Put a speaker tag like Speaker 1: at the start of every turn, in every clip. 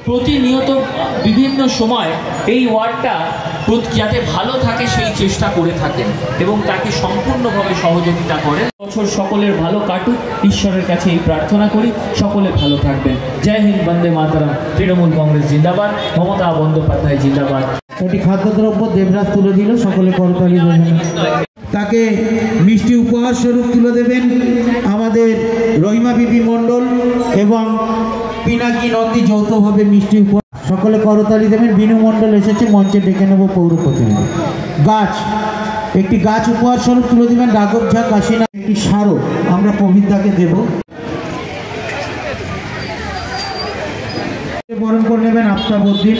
Speaker 1: প্রতিনিয়ত বিভিন্ন সময় এই ওয়ার্ডটা যাতে ভালো থাকে সেই চেষ্টা করে থাকেন এবং তাকে সম্পূর্ণভাবে সহযোগিতা করেন। বছর সকলের ভালো কাটুক, ঈশ্বরের কাছে এই প্রার্থনা করি সকলে ভালো থাকবেন। জয় হিন্দ, বন্দে মাতরম। তৃণমূল কংগ্রেস জিন্দাবাদ, মমতা বন্দ্যোপাধ্যায় জিন্দাবাদ।
Speaker 2: এটি খাদ্যদ্রব্য দেবরাজ তুলে দিল, সকলে করতালি দেবেন। তাকে মিষ্টি উপহার স্বরূপ তুলে দেবেন আমাদের রহিমা বিবি মণ্ডল এবং পিনাকি নন্দী যৌথভাবে মিষ্টি উপহার, সকলে করতালি দেবেন। বিনু মণ্ডল এসেছে, মঞ্চে ডেকে নেব পৌর প্রতিনিধি। গাছ, একটি গাছ উপহার স্বরূপ তুলে দেবেন রাঘব ঝা কাশিনা। একটি স্মারক আমরা প্রবীরদাকে দেব। বরণ করে নেবেন আফতাবউদ্দিন,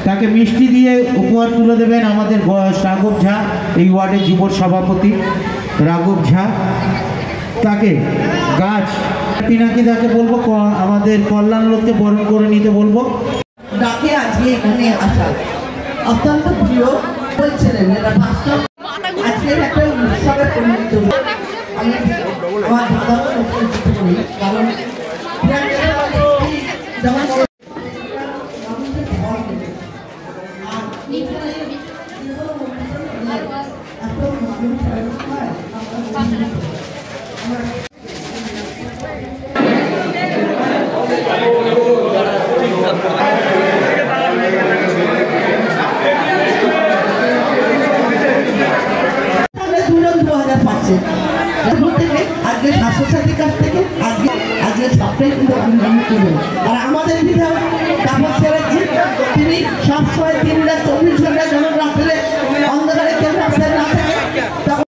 Speaker 2: তাকে মিষ্টি দিয়ে উপহার তুলে দেবেন আমাদের রাঘব ঝা, এই ওয়ার্ডের যুব সভাপতি রাঘব ঝা। তাকে গাছ পিনাকি দাকে বলবো আমাদের কল্যাণ লোককে বরণ করে নিতে বলবো।
Speaker 3: ডাকে আজকে এখানে আসা অত্যন্ত প্রিয় বলছিলেন, এটা বাস্তব আজকের একটা উৎসবে পরিণত। আমি আমার দাদাকে করি, কারণ যেমন আজকে স্বাস্থ্যসাথীর কাছ থেকে আজকে সবটাই কিন্তু আর আমাদের বিধায়ক তাপস চ্যাটার্জি, তিনি সবসময় 3-24 ঘন্টা যেমন রাত্রে অন্ধকারে কেউ রাস্তায় না থাকে তখন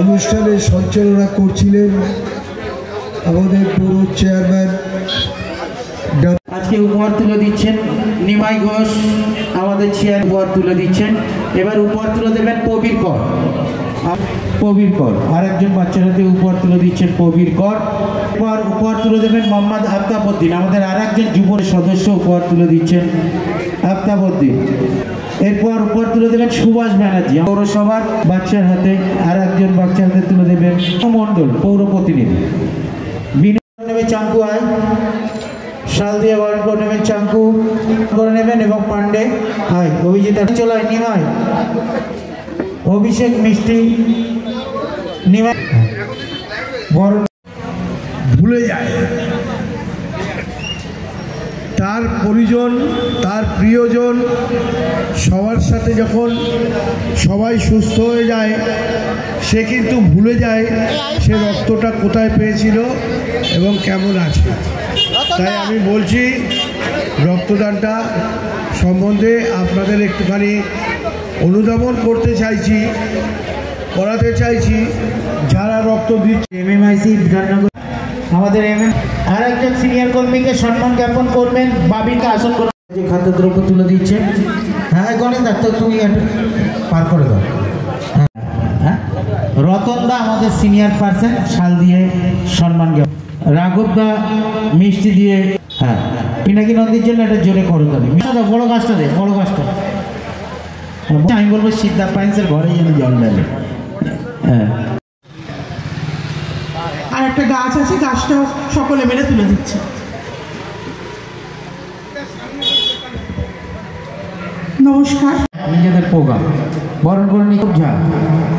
Speaker 4: অনুষ্ঠানে সঞ্চালনা করছিলেন আমাদের পৌর চেয়ারম্যান।
Speaker 2: আজকে উপহার তুলে দিচ্ছেন নিমাই ঘোষ, আমাদের চেয়ার উপহার তুলে দিচ্ছেন। এবার উপহার তুলে দেবেন প্রবীর কর। প্রবীর কর আর একজন বাচ্চার হাতে উপহার তুলে দিচ্ছেন প্রবীর কর। এবার উপহার তুলে দেবেন মোহাম্মদ আফতাবউদ্দিন, আমাদের আর একজন যুব সদস্য উপহার তুলে দিচ্ছেন আফতাবউদ্দিন। এরপর উপহার তুলে দেবেন সুভাষ ব্যানার্জি, পৌরসভার বাচ্চার হাতে আর একজন বাচ্চার হাতে তুলে দেবেন মণ্ডল পৌর প্রতিনিধি। বিনয় নেবে চাঙ্কু, আয় শাল দিয়ে বরণ করে নেবেন চাঙ্কু করে নেবেন এবং পান্ডে আয় অভিজিৎ চলায় নিমাই অভিষেক মিষ্টি নিমাই বরণ
Speaker 4: ভুলে যায় তার পরিজন, তার প্রিয়জন, সবার সাথে যখন সবাই সুস্থ হয়ে যায় সে কিন্তু ভুলে যায় সে রক্তটা কোথায় পেয়েছিল এবং কেমন আছে। তাই আমি বলছি রক্তদানটা সম্বন্ধে আপনাদের একটুখানি অনুধাবন করতে চাইছি, করাতে চাইছি যারা রক্ত দিচ্ছে।
Speaker 2: MMIC বিধাননগর আমাদের আর একজন সিনিয়র কর্মীকে সম্মান জ্ঞাপন করবেন, বাবিকে আসন করে খাদ্যদ্রব্য তুলে দিচ্ছে। হ্যাঁ গণেশ দা, তুমি পার করে দাও। হ্যাঁ রতন দা আমাদের সিনিয়র পার্সন, শাল দিয়ে সম্মান জ্ঞাপন। রাঘব দা মিষ্টি দিয়ে, হ্যাঁ পিনাকি নন্দীর জন্য একটা জোরে করতালি। বড় গাছটা দে, বড় গাছটা। আমি বলবো সিদ্ধা পাইন্সের ঘরে যেন জল ঢালে। হ্যাঁ
Speaker 3: আর একটা গাছ আছে, গাছটা সকলে মিলে তুলে দিচ্ছে। নমস্কার।
Speaker 2: নিজেদের প্রোগ্রাম বরণ করে নিচ্ছে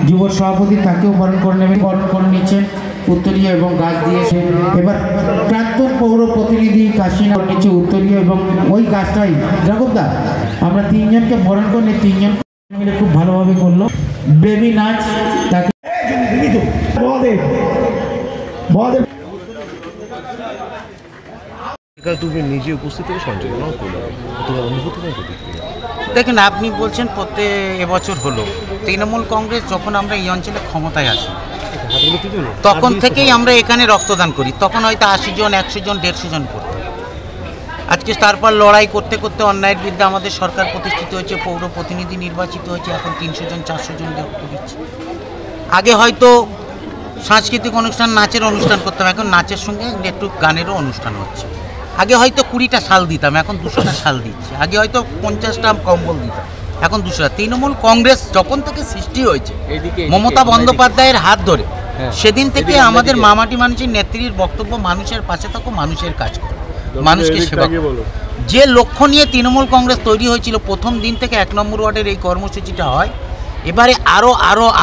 Speaker 2: যুব সভাপতি, তাকেও বরণ করে নেবেন। বরণ করে নিচ্ছেন উত্তরীয় এবং গাছ দিয়েছে। এবার প্রাক্তন পৌর প্রতিনিধি কাশিনা নিচ্ছে উত্তরীয় এবং ওই গাছটাই রাঘবদা। আমরা তিনজনকে বরণ করে নিয়ে তিনজন মিলে খুব ভালোভাবে করলো বেবি নাচ। তাকে
Speaker 5: তুমি নিজে উপস্থিত থেকে সঞ্চালনাও করলে, তোমার অনুভূতি নেই?
Speaker 6: দেখেন, আপনি বলছেন এবছর হলো তৃণমূল কংগ্রেস যখন আমরা এই অঞ্চলে ক্ষমতায় আসি তখন থেকেই আমরা এখানে রক্তদান করি। তখন হয়তো 80 জন, 100 জন, 150 জন করতাম। আজকে তারপর লড়াই করতে করতে অন্যায়ের বিরুদ্ধে আমাদের সরকার প্রতিষ্ঠিত হয়েছে, পৌর প্রতিনিধি নির্বাচিত হয়েছে, এখন 300 জন 400 জন দায়িত্ব দিচ্ছে। আগে হয়তো সাংস্কৃতিক অনুষ্ঠান, নাচের অনুষ্ঠান করতাম, এখন নাচের সঙ্গে একটু গানেরও অনুষ্ঠান হচ্ছে। আগে হয়তো 20টা শাল দিতাম, এখন 200টা শাল দিচ্ছে। আগে হয়তো 50টা কম্বল দিতাম, এখন 200টা। তৃণমূল কংগ্রেস যখন থেকে সৃষ্টি হয়েছে মমতা বন্দ্যোপাধ্যায়ের হাত ধরে, সেদিন থেকে আমাদের মামাটি মানুষের নেত্রীর বক্তব্য মানুষের পাশে থাকো, মানুষের কাজ করো, মানুষকে সেবা করো। যে লক্ষ্য নিয়ে তৃণমূল কংগ্রেস তৈরি হয়েছিল, প্রথম দিন থেকে 1 নম্বর ওয়ার্ডের এই কর্মসূচিটা হয়। এবারে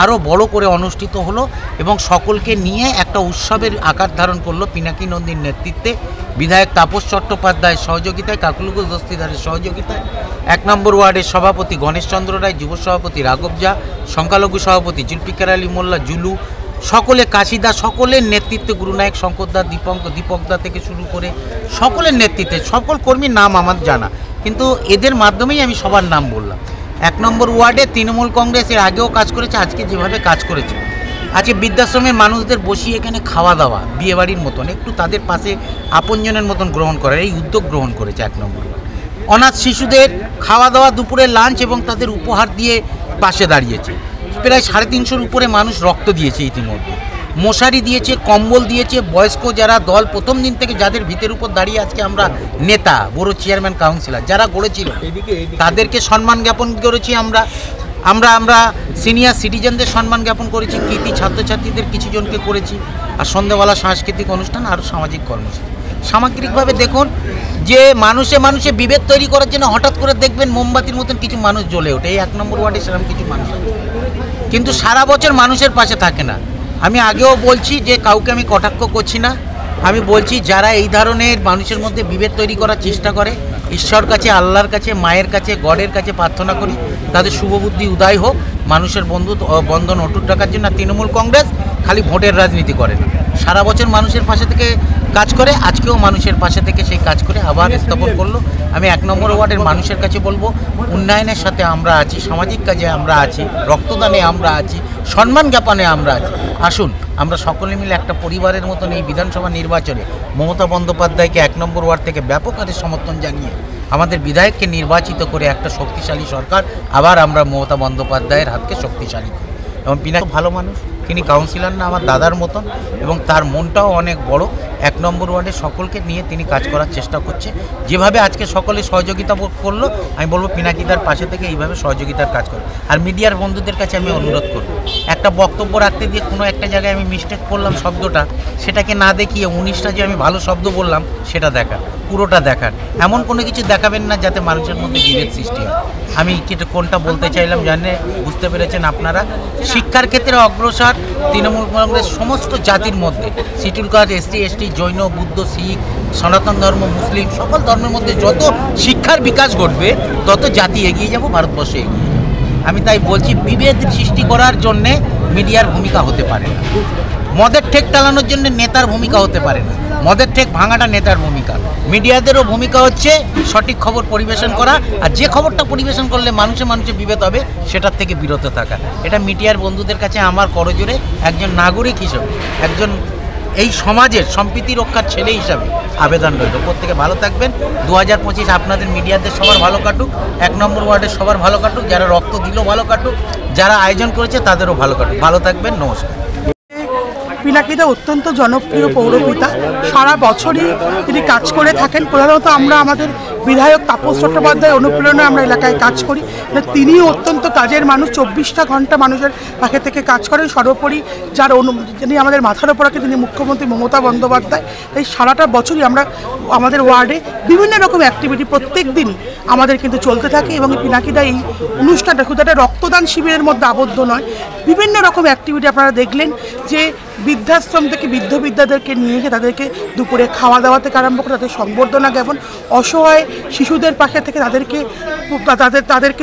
Speaker 6: আরও বড় করে অনুষ্ঠিত হলো এবং সকলকে নিয়ে একটা উৎসবের আকার ধারণ করলো। পিনাকি নন্দীর নেতৃত্বে, বিধায়ক তাপস চট্টোপাধ্যায়ের সহযোগিতায়, কাকুলুঘোষ দস্তিদারের সহযোগিতায়, 1 নম্বর ওয়ার্ডের সভাপতি গণেশ চন্দ্র রায়, যুব সভাপতি রাঘব ঝা, সংখ্যালঘু সভাপতি জুলফিকার আলী মোল্লা জুলু, সকলে কাশিদা, সকলের নেতৃত্বে গুরুনায়ক শঙ্করদা, দীপকদা থেকে শুরু করে সকলের নেতৃত্বে, সকল কর্মীর নাম আমার জানা, কিন্তু এদের মাধ্যমেই আমি সবার নাম বললাম। 1 নম্বর ওয়ার্ডে তৃণমূল কংগ্রেস এর আগেও কাজ করেছে, আজকে যেভাবে কাজ করেছে, আজকে বৃদ্ধাশ্রমের মানুষদের বসিয়ে এখানে খাওয়া দাওয়া বিয়েবাড়ির মতন, একটু তাদের পাশে আপনজনের মতন গ্রহণ করার এই উদ্যোগ গ্রহণ করেছে 1 নম্বর ওয়ার্ড। অনাথ শিশুদের খাওয়া দাওয়া, দুপুরে লাঞ্চ এবং তাদের উপহার দিয়ে পাশে দাঁড়িয়েছে। প্রায় 350-র উপরে মানুষ রক্ত দিয়েছে ইতিমধ্যে, মশারি দিয়েছে, কম্বল দিয়েছে। বয়স্ক যারা দল প্রথম দিন থেকে যাদের ভিতের উপর দাঁড়িয়ে আজকে আমরা নেতা, বড় চেয়ারম্যান, কাউন্সিলর যারা গড়েছিল, তাদেরকে সম্মান জ্ঞাপন করেছি। আমরা সিনিয়র সিটিজেনদের সম্মান জ্ঞাপন করেছি, কৃতি ছাত্রছাত্রীদের কিছু জনকে করেছি, আর সন্ধ্যাবেলা সাংস্কৃতিক অনুষ্ঠান আর সামাজিক কর্মসূচি। সামগ্রিকভাবে দেখুন যে মানুষে বিভেদ তৈরি করার জন্য হঠাৎ করে দেখবেন মোমবাতির মতন কিছু মানুষ জ্বলে ওঠে। এই 1 নম্বর ওয়ার্ডে সেরকম কিছু মানুষ, কিন্তু সারা বছর মানুষের পাশে থাকে না। আমি আগেও বলছি যে কাউকে আমি কটাক্ষ করছি না, আমি বলছি যারা এই ধরনের মানুষের মধ্যে বিভেদ তৈরি করার চেষ্টা করে, ঈশ্বর কাছে, আল্লাহর কাছে, মায়ের কাছে, গডের কাছে প্রার্থনা করি তাদের শুভবুদ্ধি উদয় হোক, মানুষের বন্ধন অটুট রাখার জন্য। তৃণমূল কংগ্রেস খালি ভোটের রাজনীতি করে না, সারা বছর মানুষের পাশে থেকে কাজ করে, আজকেও মানুষের পাশে থেকে সেই কাজ করে আবার স্থাপন করলো। আমি 1 নম্বর ওয়ার্ডের মানুষের কাছে বলবো, উন্নয়নের সাথে আমরা আছি, সামাজিক কাজে আমরা আছি, রক্তদানে আমরা আছি, সম্মান জ্ঞাপনে আমরা আছি। আসুন আমরা সকলে মিলে একটা পরিবারের মতন এই বিধানসভা নির্বাচনে মমতা বন্দ্যোপাধ্যায়কে 1 নম্বর ওয়ার্ড থেকে ব্যাপক হারে সমর্থন জানিয়ে আমাদের বিধায়ককে নির্বাচিত করে একটা শক্তিশালী সরকার আবার আমরা মমতা বন্দ্যোপাধ্যায়ের হাতকে শক্তিশালী করি। এবং পিনাকি ভালো মানুষ, তিনি কাউন্সিলর না, আমার দাদার মতন, এবং তার মনটাও অনেক বড়। 1 নম্বর ওয়ার্ডে সকলকে নিয়ে তিনি কাজ করার চেষ্টা করছে। যেভাবে আজকে সকলে সহযোগিতা করলো, আমি বলবো পিনাকিদার পাশে থেকে এইভাবে সহযোগিতার কাজ করো। আর মিডিয়ার বন্ধুদের কাছে আমি অনুরোধ করব, একটা বক্তব্য রাখতে দিয়ে কোনো একটা জায়গায় আমি মিস্টেক করলাম শব্দটা, সেটাকে না দেখিয়ে 19টা যে আমি ভালো শব্দ বললাম সেটা দেখার, পুরোটা দেখার, এমন কোনো কিছু দেখাবেন না যাতে মানুষের মধ্যে বিভেদ সৃষ্টি হয়। আমি কোনটা বলতে চাইলাম জানে বুঝতে পেরেছেন আপনারা। শিক্ষার ক্ষেত্রে অগ্রসর তৃণমূল কংগ্রেস সমস্ত জাতির মধ্যে, schedule caste, SC ST, Jain, Buddha, Sikh, Sanatan Dharma, মুসলিম, সকল ধর্মের মধ্যে যত শিক্ষার বিকাশ ঘটবে তত জাতি এগিয়ে যাব, ভারতবর্ষে এগিয়ে যাবে। আমি তাই বলছি বিভেদ সৃষ্টি করার জন্যে মিডিয়ার ভূমিকা হতে পারে না, মদের ঠেক টালানোর জন্য নেতার ভূমিকা হতে পারে না, মদের ঠেক ভাঙাটা নেতার ভূমিকা। মিডিয়াদেরও ভূমিকা হচ্ছে সঠিক খবর পরিবেশন করা, আর যে খবরটা পরিবেশন করলে মানুষে বিভেদ হবে সেটার থেকে বিরত থাকা। এটা মিডিয়ার বন্ধুদের কাছে আমার করজোরে একজন নাগরিক হিসেবে, একজন এই সমাজের সম্প্রীতি রক্ষার ছেলে হিসাবে আবেদন রইল। প্রত্যেকে ভালো থাকবেন। 2025 আপনাদের মিডিয়াদের সবার ভালো কাটুক, 1 নম্বর ওয়ার্ডের সবার ভালো কাটুক, যারা রক্ত দিল ভালো কাটুক, যারা আয়োজন করেছে তাদেরও ভালো কাটুক। ভালো থাকবেন, নমস্কার।
Speaker 7: পিনাকিদা অত্যন্ত জনপ্রিয় পৌরপিতা, সারা বছরই তিনি কাজ করে থাকেন। প্রধানত আমরা আমাদের বিধায়ক তাপস চট্টোপাধ্যায় অনুপ্রেরণায় আমরা এলাকায় কাজ করি। তিনিও অত্যন্ত কাজের মানুষ, 24টা ঘন্টা মানুষের পাশে থেকে কাজ করেন। সর্বোপরি যিনি আমাদের মাথার ওপর রাখেন তিনি মুখ্যমন্ত্রী মমতা বন্দ্যোপাধ্যায়। তাই সারাটা বছরই আমরা আমাদের ওয়ার্ডে বিভিন্ন রকম অ্যাক্টিভিটি প্রত্যেক দিনই আমাদের কিন্তু চলতে থাকে। এবং পিনাকিদা এই অনুষ্ঠানটা শুধু একটা রক্তদান শিবিরের মধ্যে আবদ্ধ নয়, বিভিন্ন রকম অ্যাক্টিভিটি আপনারা দেখলেন যে বৃদ্ধাশ্রম থেকে বৃদ্ধদেরকে নিয়ে এসে তাদেরকে দুপুরে খাওয়া দাওয়া থেকে আরম্ভ করে তাদের সংবর্ধনা জ্ঞাপন, অসহায় শিশুদের পাশে থেকে তাদেরকে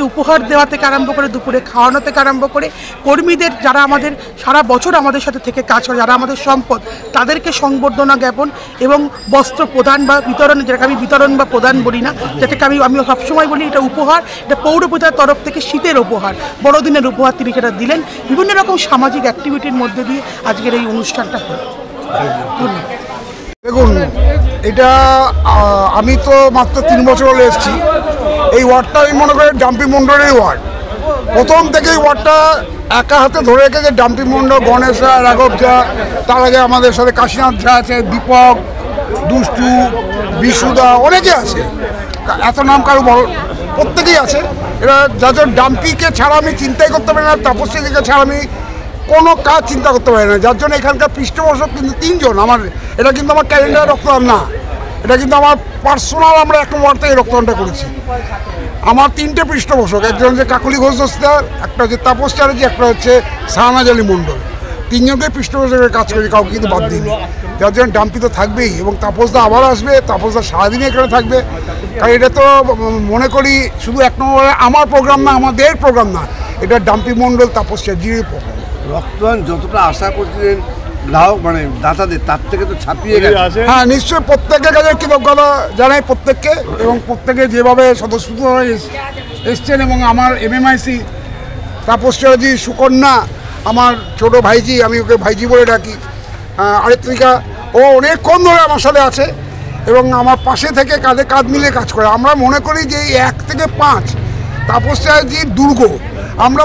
Speaker 7: উপহার দেওয়া থেকে আরম্ভ করে দুপুরে খাওয়ানো থেকে আরম্ভ করে কর্মীদের যারা আমাদের সারা বছর আমাদের সাথে থেকে কাজ করে, যারা আমাদের সম্পদ, তাদেরকে সংবর্ধনা জ্ঞাপন এবং বস্ত্র প্রদান বা বিতরণ, যেটাকে আমি বিতরণ বা প্রদান বলি না, যেটাকে আমি সবসময় বলি এটা উপহার, এটা পৌরপিতার তরফ থেকে শীতের উপহার, বড়দিনের উপহার তিনি সেটা দিলেন। বিভিন্ন রকম সামাজিক অ্যাক্টিভিটির মধ্যে দিয়ে আজকের এই অনুষ্ঠানটা হলো।
Speaker 4: দেখুন,
Speaker 8: এটা আমি তো মাত্র 3 বছর হলে এসেছি। এই ওয়ার্ডটা আমি মনে করি ডাম্পি মণ্ডলের ওয়ার্ড। প্রথম থেকেই ওয়ার্ডটা একা হাতে ধরে রেখেছে ডাম্পি মণ্ডল, গণেশ রায়, রাঘব ঝা, তার আগে আমাদের সাথে কাশীনাথ ঝা আছে, দীপক, দুষ্টু, বিশুদা, অনেকে আছে, এত নাম কারো বল, প্রত্যেকেই আছে। এরা যাদের ডাম্পিকে ছাড়া আমি চিন্তাই করতে পারি না, তপস্বীকে ছাড়া আমি কোনো কাজ চিন্তা করতে পারি না। যার জন্য এখানকার পৃষ্ঠপোষক কিন্তু 3 জন। আমার এটা কিন্তু আমার ক্যালেন্ডার রক্তদান না, এটা কিন্তু আমার পার্সোনাল, আমরা একটা ওয়ার্ড থেকে রক্তদানটা করেছি। আমার 3টে পৃষ্ঠপোষক, একজন হচ্ছে কাকলি ঘোষ দস্তিদার, একটা হচ্ছে তাপস চ্যাটার্জি, একটা হচ্ছে শাহনাজ আলী মণ্ডল। 3 জনকে পৃষ্ঠপোষকের কাজ করেছি, কাউকে কিন্তু বাদ দিইনি। যার জন্য ডাম্পি তো থাকবেই, এবং তাপসদা আবার আসবে, তাপসদা সারাদিনই এখানে থাকবে। কারণ এটা তো মনে করি শুধু 1 নম্বরে আমার প্রোগ্রাম না, আমাদের প্রোগ্রাম না, এটা ডাম্পি মণ্ডল, তাপস চ্যাটার্জির প্রোগ্রাম।
Speaker 9: রক্তদান যতটা আশা করছিলেন গ্রাহক মানে দাতাদের, তার থেকে তো ছাপিয়ে গেছে।
Speaker 8: হ্যাঁ, নিশ্চয়ই প্রত্যেকের কাছে কৃতজ্ঞতা জানাই প্রত্যেককে, এবং প্রত্যেকে যেভাবে স্বতঃস্ফূর্ত হয়ে এসছেন। এবং আমার MMIC তাপস চ্যাটার্জি, সুকন্যা, আমার ছোট ভাইজি, আমি ওকে ভাইজি বলে ডাকি, আরিত্রিকা, ও অনেকক্ষণ ধরে আমার সাথে আছে এবং আমার পাশে থেকে কাঁধে কাঁধ মিলিয়ে কাজ করে। আমরা মনে করি যে এই 1 থেকে 5 তাপস চ্যাটার্জির দুর্গ, আমরা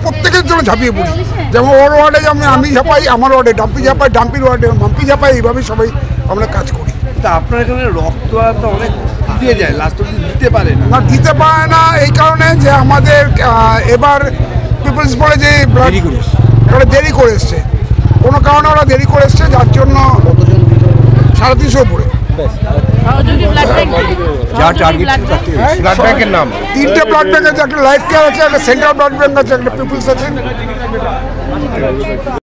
Speaker 8: প্রত্যেকের জন্য ঝাঁপিয়ে পড়ি। যেমন ওর ওয়ার্ডে যেমন আমি ঝাঁপাই, আমার ওয়ার্ডে ডাম্পি ঝাঁপাই, ডাম্পির ওয়ার্ডে মাম্পি ঝাঁপাই, এইভাবেই সবাই আমরা কাজ করি।
Speaker 9: তা আপনার এখানে রক্তদান অনেক দিয়ে যায়, লাস্ট অব্দি দিতে পারে
Speaker 8: না, দিতে পারে না এই কারণে যে আমাদের এবার পিপলস বলে যে ওরা দেরি করে এসছে, কোনো কারণে ওরা দেরি করে এসছে, যার জন্য 350 উপরে।
Speaker 9: ব্লাড ব্যাংকের নাম
Speaker 8: 3টে ব্লাড ব্যাংক আছে, একটা লাইফ কেয়ার আছে, একটা সেন্ট্রাল ব্লাড ব্যাংক আছে, একটা পিপলস আছে।